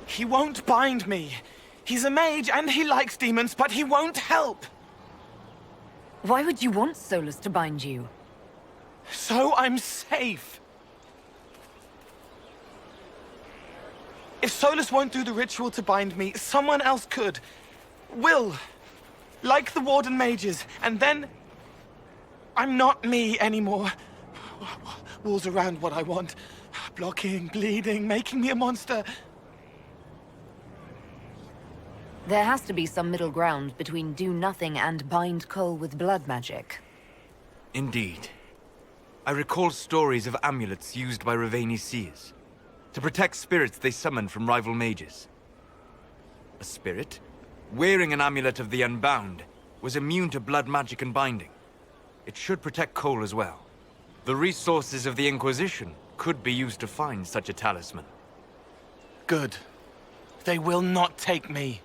He won't bind me. He's a mage and he likes demons, but he won't help. Why would you want Solus to bind you? So I'm safe. If Solus won't do the ritual to bind me, someone else could. Will. Like the Warden mages, and then... I'm not me anymore. Walls around what I want. Blocking, bleeding, making me a monster. There has to be some middle ground between do nothing and bind Cole with blood magic. Indeed. I recall stories of amulets used by Raveni seers to protect spirits they summoned from rival mages. A spirit, wearing an amulet of the Unbound, was immune to blood magic and binding. It should protect Cole as well. The resources of the Inquisition could be used to find such a talisman. Good. They will not take me.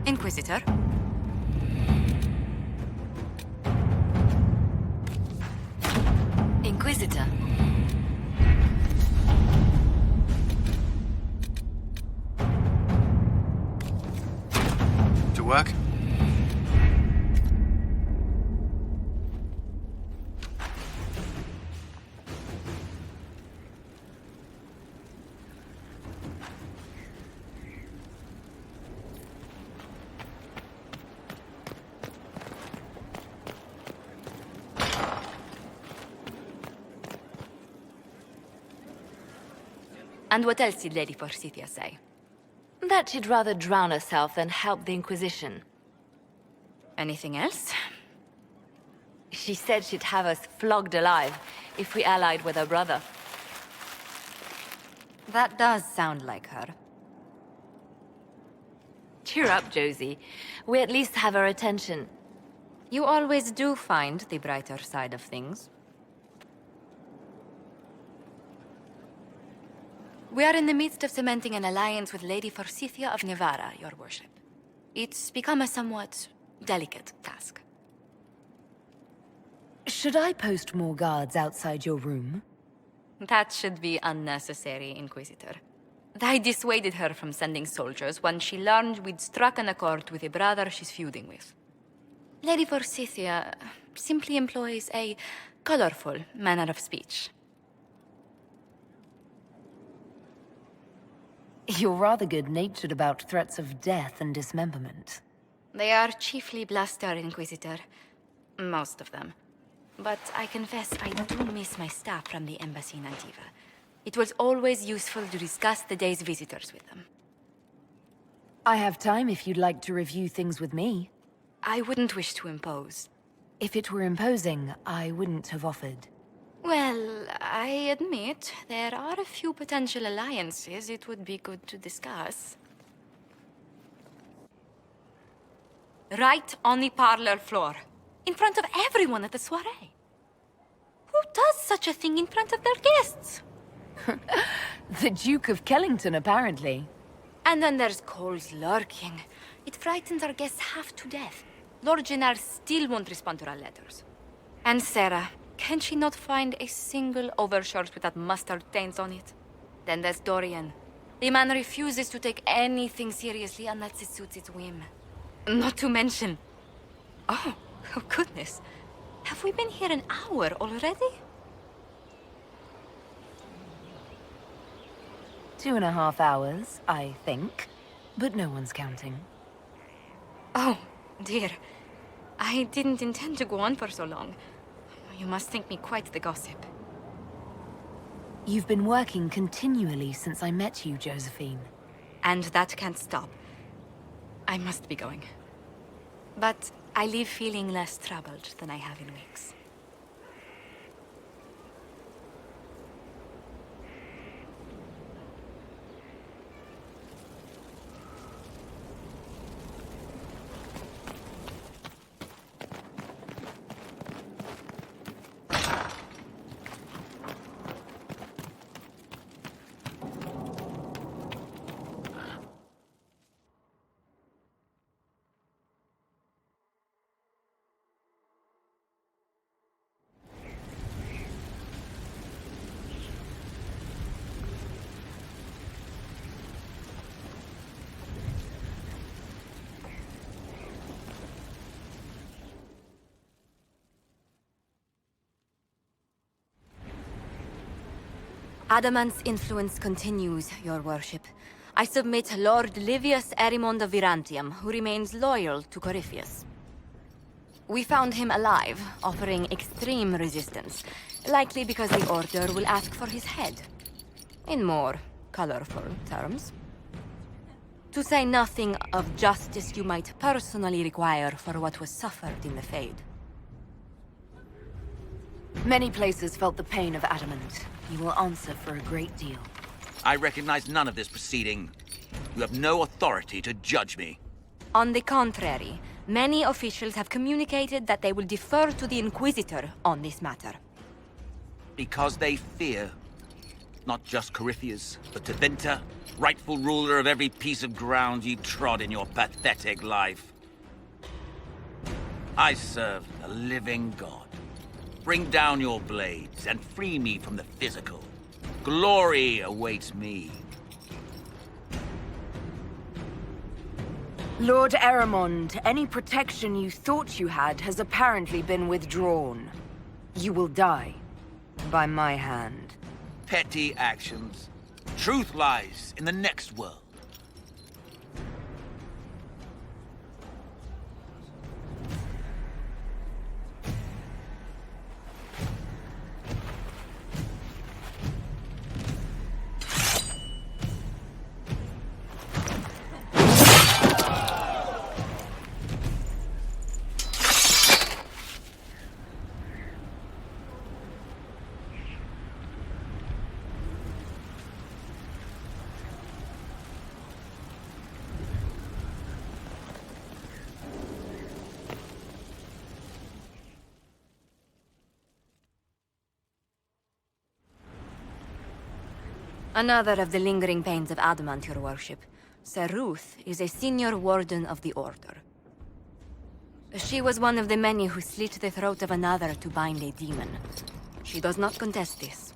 Inquisitor? Inquisitor? To work? And what else did Lady Forsythia say? That she'd rather drown herself than help the Inquisition. Anything else? She said she'd have us flogged alive if we allied with her brother. That does sound like her. Cheer up, Josie. We at least have her attention. You always do find the brighter side of things. We are in the midst of cementing an alliance with Lady Forsythia of Nevada, your worship. It's become a somewhat delicate task. Should I post more guards outside your room? That should be unnecessary, Inquisitor. I dissuaded her from sending soldiers when she learned we'd struck an accord with a brother she's feuding with. Lady Forsythia simply employs a colorful manner of speech. You're rather good-natured about threats of death and dismemberment. They are chiefly bluster, Inquisitor. Most of them. But I confess I do miss my staff from the embassy in Antiva. It was always useful to discuss the day's visitors with them. I have time if you'd like to review things with me. I wouldn't wish to impose. If it were imposing, I wouldn't have offered. Well, I admit there are a few potential alliances it would be good to discuss. Right on the parlor floor, in front of everyone at the soiree. Who does such a thing in front of their guests? The Duke of Kellington, apparently. And then there's Cole's lurking. It frightens our guests half to death. Lord Gennard still won't respond to our letters. And Sarah, can she not find a single overshirt with that mustard taint on it? Then there's Dorian. The man refuses to take anything seriously unless it suits his whim. Not to mention... Oh goodness. Have we we been here an hour already? 2.5 hours, I think. But no one's counting. Oh, dear. I didn't intend to go on for so long. You must think me quite the gossip. You've been working continually since I met you, Josephine. And that can't stop. I must be going. But I leave feeling less troubled than I have in weeks. Adamant's influence continues, your worship. I submit Lord Livius Erimond of Virantium, who remains loyal to Corypheus. We found him alive, offering extreme resistance, likely because the Order will ask for his head. In more colorful terms. To say nothing of justice you might personally require for what was suffered in the Fade. Many places felt the pain of Adamant. You will answer for a great deal. I recognize none of this proceeding. You have no authority to judge me. On the contrary, many officials have communicated that they will defer to the Inquisitor on this matter. Because they fear. Not just Corypheus, but Tevinter, rightful ruler of every piece of ground ye trod in your pathetic life. I serve a living god. Bring down your blades and free me from the physical. Glory awaits me. Lord Erimond, any protection you thought you had has apparently been withdrawn. You will die. By my hand. Petty actions. Truth lies in the next world. Another of the lingering pains of Adamant, your worship. Sir Ruth is a senior warden of the Order. She was one of the many who slit the throat of another to bind a demon. She does not contest this.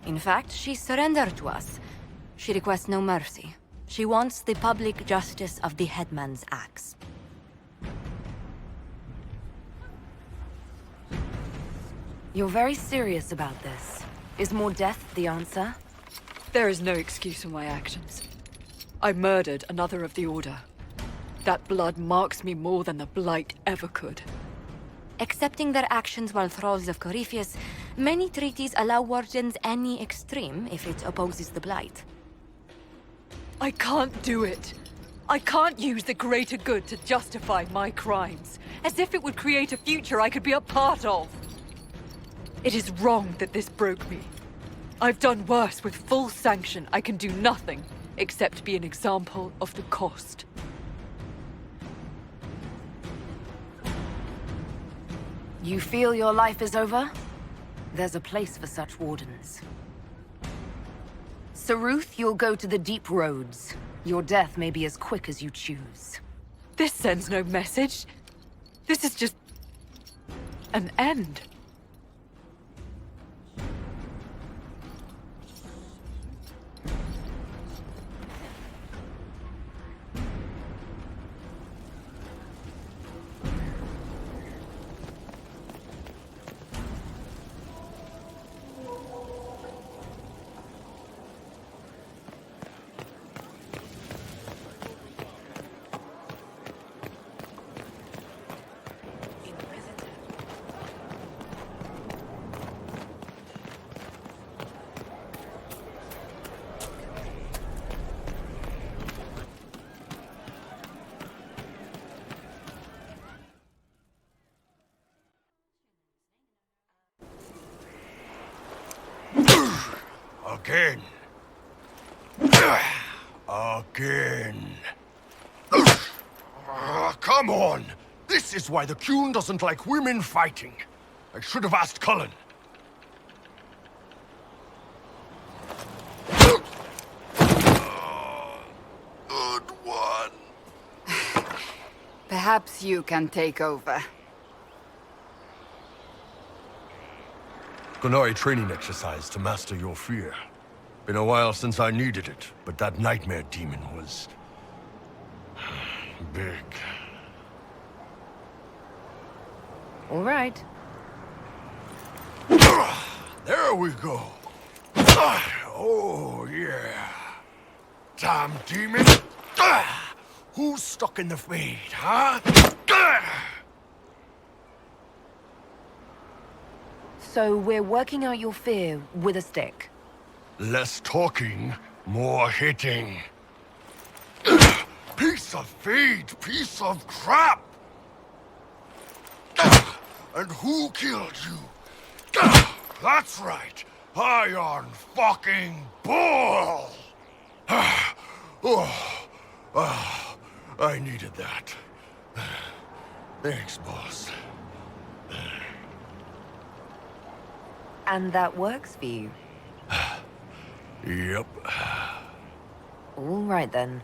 In fact, she surrendered to us. She requests no mercy. She wants the public justice of the headman's axe. You're very serious about this. Is more death the answer? There is no excuse for my actions. I murdered another of the Order. That blood marks me more than the Blight ever could. Accepting their actions while thralls of Corypheus, many treaties allow wardens any extreme if it opposes the Blight. I can't do it. I can't use the greater good to justify my crimes, as if it would create a future I could be a part of. It is wrong that this broke me. I've done worse with full sanction. I can do nothing except be an example of the cost. You feel your life is over? There's a place for such wardens. Sir Ruth, you'll go to the deep roads. Your death may be as quick as you choose. This sends no message. This is just an end. Again. Again. Come on! This is why the Qun doesn't like women fighting. I should have asked Cullen. Good one. Perhaps you can take over. Gunari training exercise to master your fear. Been a while since I needed it, but that nightmare demon was... big. All right. There we go. Oh, yeah. Damn demon. Who's stuck in the fade, huh? So we're working out your fear with a stick. Less talking, more hitting. Piece of feed, piece of crap! And who killed you? That's right, Iron fucking Bull! I needed that. Thanks, boss. And that works for you. Yep. All right then.